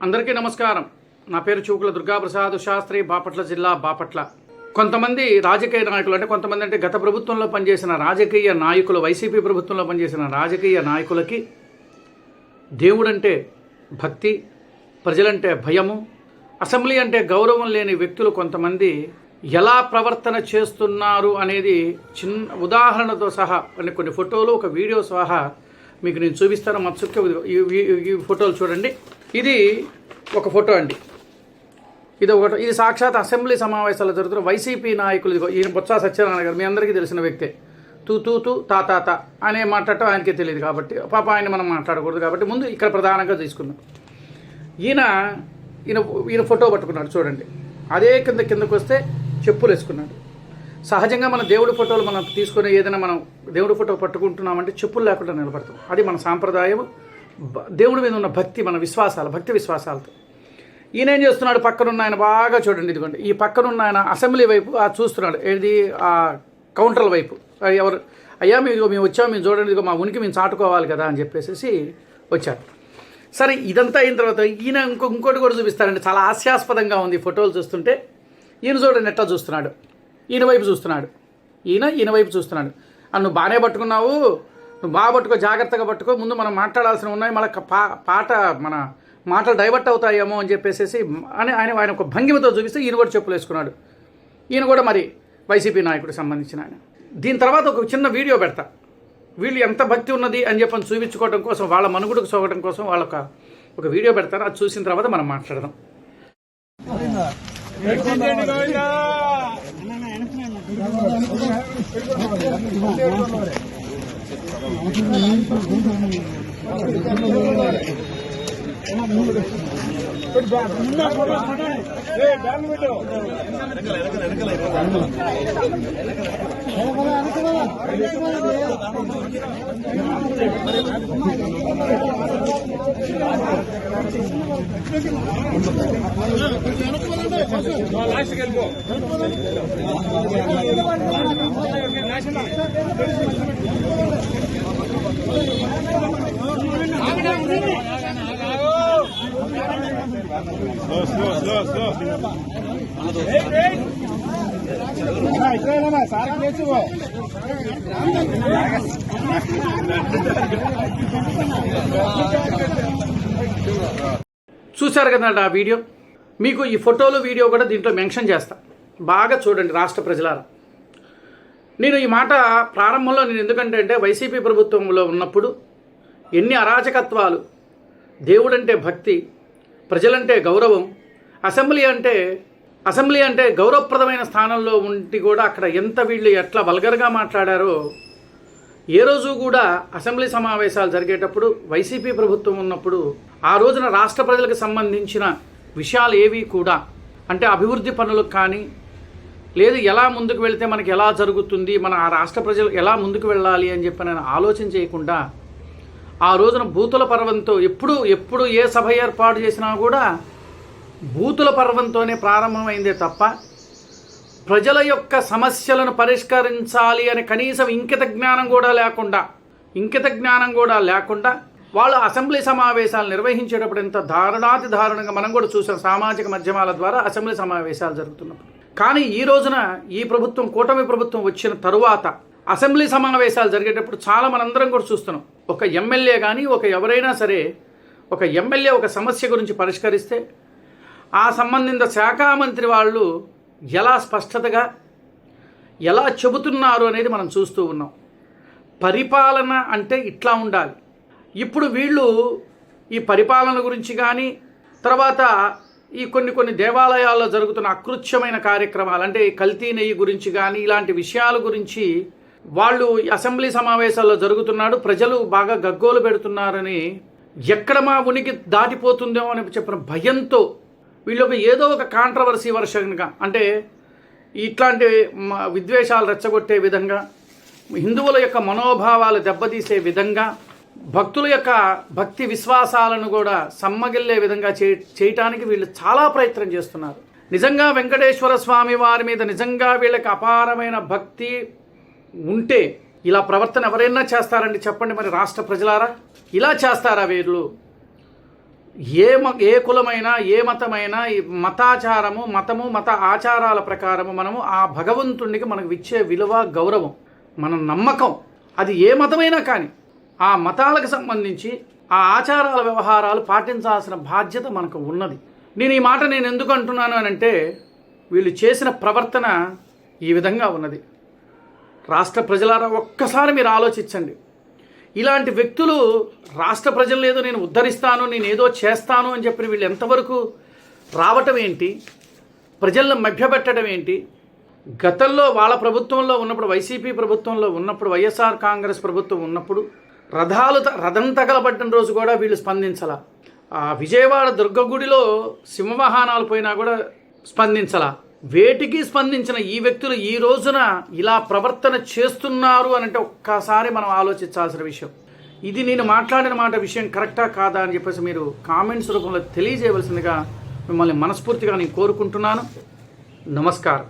అందరికీ నమస్కారం. నా పేరు చూకుల దుర్గాప్రసాద్ శాస్త్రి, బాపట్ల జిల్లా, బాపట్ల. కొంతమంది రాజకీయ నాయకులు, అంటే కొంతమంది అంటే గత ప్రభుత్వంలో పనిచేసిన రాజకీయ నాయకులు, వైసీపీ ప్రభుత్వంలో పనిచేసిన రాజకీయ నాయకులకి దేవుడంటే భక్తి, ప్రజలంటే భయము, అసెంబ్లీ అంటే గౌరవం లేని వ్యక్తులు కొంతమంది ఎలా ప్రవర్తన చేస్తున్నారు అనేది చిన్న ఉదాహరణతో సహా కొన్ని ఫోటోలు, ఒక వీడియో సహా మీకు నేను చూపిస్తాను. మత్సుక్కి ఈ ఫోటోలు చూడండి. ఇది ఒక ఫోటో అండి. ఇది సాక్షాత్ అసెంబ్లీ సమావేశాలు జరుగుతున్న వైసీపీ నాయకులు. ఈయన బొత్స సత్యనారాయణ గారు, మీ అందరికీ తెలిసిన వ్యక్తే. తూ తూ తూ తా తా తా అనే మాట్లాడటం ఆయనకే తెలియదు కాబట్టి పాప ఆయన మనం మాట్లాడకూడదు కాబట్టి ముందు ఇక్కడ ప్రధానంగా తీసుకుందాం. ఈయన ఫోటో పట్టుకున్నాడు చూడండి. అదే కిందకు వస్తే చెప్పులు వేసుకున్నాడు. సహజంగా మన దేవుడి ఫోటోలు మనం తీసుకుని ఏదైనా మనం దేవుడి ఫోటో పట్టుకుంటున్నామంటే చెప్పులు లేకుండా నిలబడతాం. అది మన సాంప్రదాయం. దేవుడి మీద ఉన్న భక్తి, మన విశ్వాసాలు, భక్తి విశ్వాసాలతో. ఈయన ఏం చేస్తున్నాడు, పక్కనున్న ఆయన బాగా చూడండి. ఇదిగోండి, ఈ పక్కనున్న ఆయన అసెంబ్లీ వైపు చూస్తున్నాడు. ఏది ఆ కౌంటర్ల వైపు. ఎవరు అయ్యా మేము వచ్చాము, మేము చూడండి, ఇదిగో మా ఉనికి మేము చాటుకోవాలి కదా అని చెప్పేసి వచ్చారు. సరే, ఇదంతా అయిన తర్వాత ఈయన ఇంకోటి కూడా చూపిస్తారండి. చాలా హాస్యాస్పదంగా ఉంది ఫోటోలు చూస్తుంటే. ఈయన చూడండి ఎట్లా చూస్తున్నాడు, ఈయన వైపు చూస్తున్నాడు. ఈయన వైపు చూస్తున్నాడు. నువ్వు బాగానే పట్టుకున్నావు, నువ్వు బాగా పట్టుకో, జాగ్రత్తగా పట్టుకో, ముందు మనం మాట్లాడాల్సిన ఉన్నాయి, మళ్ళీ మన మాటలు డైవర్ట్ అవుతాయేమో అని చెప్పేసి ఆయన ఒక భంగిమతో చూపిస్తే ఈయన కూడా చెప్పులు వేసుకున్నాడు. ఈయన కూడా మరి వైసీపీ నాయకుడికి సంబంధించిన ఆయన. దీని తర్వాత ఒక చిన్న వీడియో పెడతా. వీళ్ళు ఎంత భక్తి ఉన్నది అని చెప్పని చూపించుకోవడం కోసం, వాళ్ళ మనుగుడుకు సోగడం కోసం వాళ్ళ ఒక వీడియో పెడతారు. అది చూసిన తర్వాత మనం మాట్లాడదాం. చూశారు కదండి ఆ వీడియో. మీకు ఈ ఫోటోలు వీడియో కూడా దీంట్లో మెన్షన్ చేస్తా, బాగా చూడండి రాష్ట్ర ప్రజలారా. నేను ఈ మాట ప్రారంభంలో ఎందుకంటే వైసీపీ ప్రభుత్వంలో ఉన్నప్పుడు ఎన్ని అరాచకత్వాలు, దేవుడంటే భక్తి, ప్రజలంటే గౌరవం, అసెంబ్లీ అంటే గౌరవప్రదమైన స్థానంలో ఉండి కూడా అక్కడ వీళ్ళు ఎట్లా వల్గర్గా మాట్లాడారో, ఏ రోజు కూడా అసెంబ్లీ సమావేశాలు జరిగేటప్పుడు వైసీపీ ప్రభుత్వం ఉన్నప్పుడు ఆ రోజున రాష్ట్ర ప్రజలకు సంబంధించిన విషయాలు ఏవి కూడా, అంటే అభివృద్ధి పనులకు కానీ, లేదు ఎలా ముందుకు వెళితే మనకి ఎలా జరుగుతుంది, మన ఆ రాష్ట్ర ప్రజలు ఎలా ముందుకు వెళ్ళాలి అని చెప్పి నేను ఆలోచన చేయకుండా ఆ రోజున బూతుల పర్వంతో ఎప్పుడు ఏ సభ ఏర్పాటు చేసినా కూడా బూతుల పర్వంతోనే ప్రారంభమైందే తప్ప ప్రజల యొక్క సమస్యలను పరిష్కరించాలి అనే కనీసం ఇంకిత జ్ఞానం కూడా లేకుండా వాళ్ళు అసెంబ్లీ సమావేశాలు నిర్వహించేటప్పుడు ఎంత దారుణంగా మనం కూడా చూసాం సామాజిక మాధ్యమాల ద్వారా అసెంబ్లీ సమావేశాలు జరుగుతున్నప్పుడు. కానీ ఈ రోజున ఈ ప్రభుత్వం, కూటమి ప్రభుత్వం వచ్చిన తరువాత అసెంబ్లీ సమావేశాలు జరిగేటప్పుడు చాలా మనందరం కూడా చూస్తున్నాం. ఒక ఎమ్మెల్యే కానీ ఎవరైనా సరే, ఒక ఎమ్మెల్యే ఒక సమస్య గురించి పరిష్కరిస్తే ఆ సంబంధిత శాఖ మంత్రి వాళ్ళు ఎలా స్పష్టతగా ఎలా చెబుతున్నారు అనేది మనం చూస్తూ ఉన్నాం. పరిపాలన అంటే ఇట్లా ఉండాలి. ఇప్పుడు వీళ్ళు ఈ పరిపాలన గురించి కానీ, తర్వాత ఈ కొన్ని దేవాలయాల్లో జరుగుతున్న అకృత్యమైన కార్యక్రమాలు, అంటే కల్తీ నెయ్యి గురించి కానీ, ఇలాంటి విషయాల గురించి వాళ్ళు అసెంబ్లీ సమావేశాల్లో జరుగుతున్నాడు, ప్రజలు బాగా గగ్గోలు పెడుతున్నారని, ఎక్కడ మా ఉనికి దాటిపోతుందేమో అని చెప్పిన భయంతో వీళ్ళకి ఏదో ఒక కాంట్రవర్సీ వర్షంగా, అంటే ఇట్లాంటి విద్వేషాలు రెచ్చగొట్టే విధంగా, హిందువుల యొక్క మనోభావాలు దెబ్బతీసే విధంగా, భక్తుల యొక్క భక్తి విశ్వాసాలను కూడా సమ్మగిల్లే విధంగా చేయటానికి వీళ్ళు చాలా ప్రయత్నం చేస్తున్నారు. నిజంగా వెంకటేశ్వర స్వామి వారి మీద నిజంగా వీళ్ళకి అపారమైన భక్తి ఉంటే ఇలా ప్రవర్తన ఎవరైనా చేస్తారండి చెప్పండి? మరి రాష్ట్ర ప్రజలారా, ఇలా చేస్తారా వీళ్ళు? ఏ కులమైనా ఏ మతమైనా ఈ మతము మత ఆచారాల ప్రకారము మనము ఆ భగవంతుడికి మనకు ఇచ్చే విలువ గౌరవం మన నమ్మకం అది ఏ మతమైనా కానీ ఆ మతాలకు సంబంధించి ఆ ఆచారాల వ్యవహారాలు పాటించాల్సిన బాధ్యత మనకు ఉన్నది. నేను ఈ మాట ఎందుకు అంటున్నాను అని అంటే వీళ్ళు చేసిన ప్రవర్తన ఈ విధంగా ఉన్నది. రాష్ట్ర ప్రజలారా ఒక్కసారి మీరు ఆలోచించండి. ఇలాంటి వ్యక్తులు రాష్ట్ర ప్రజలను ఏదో నేను ఉద్ధరిస్తాను, నేను ఏదో చేస్తాను అని చెప్పి వీళ్ళు ఎంతవరకు రావటం ఏంటి, ప్రజలను మభ్యపెట్టడం ఏంటి? గతంలో వాళ్ళ ప్రభుత్వంలో ఉన్నప్పుడు, వైసీపీ ప్రభుత్వంలో ఉన్నప్పుడు, వైఎస్ఆర్ కాంగ్రెస్ ప్రభుత్వం ఉన్నప్పుడు రథం తగలబడ్డిన రోజు కూడా వీళ్ళు స్పందించలా. ఆ విజయవాడ దుర్గగుడిలో సింహవాహనాలు పోయినా కూడా స్పందించలా. వేటికి స్పందించిన ఈ వ్యక్తులు ఈ రోజున ఇలా ప్రవర్తన చేస్తున్నారు అని అంటే ఒక్కసారి మనం ఆలోచించాల్సిన విషయం. ఇది నేను మాట్లాడిన విషయం కరెక్టా కాదా అని చెప్పేసి మీరు కామెంట్స్ రూపంలో తెలియజేయవలసిందిగా మిమ్మల్ని మనస్ఫూర్తిగా నేను కోరుకుంటున్నాను. నమస్కారం.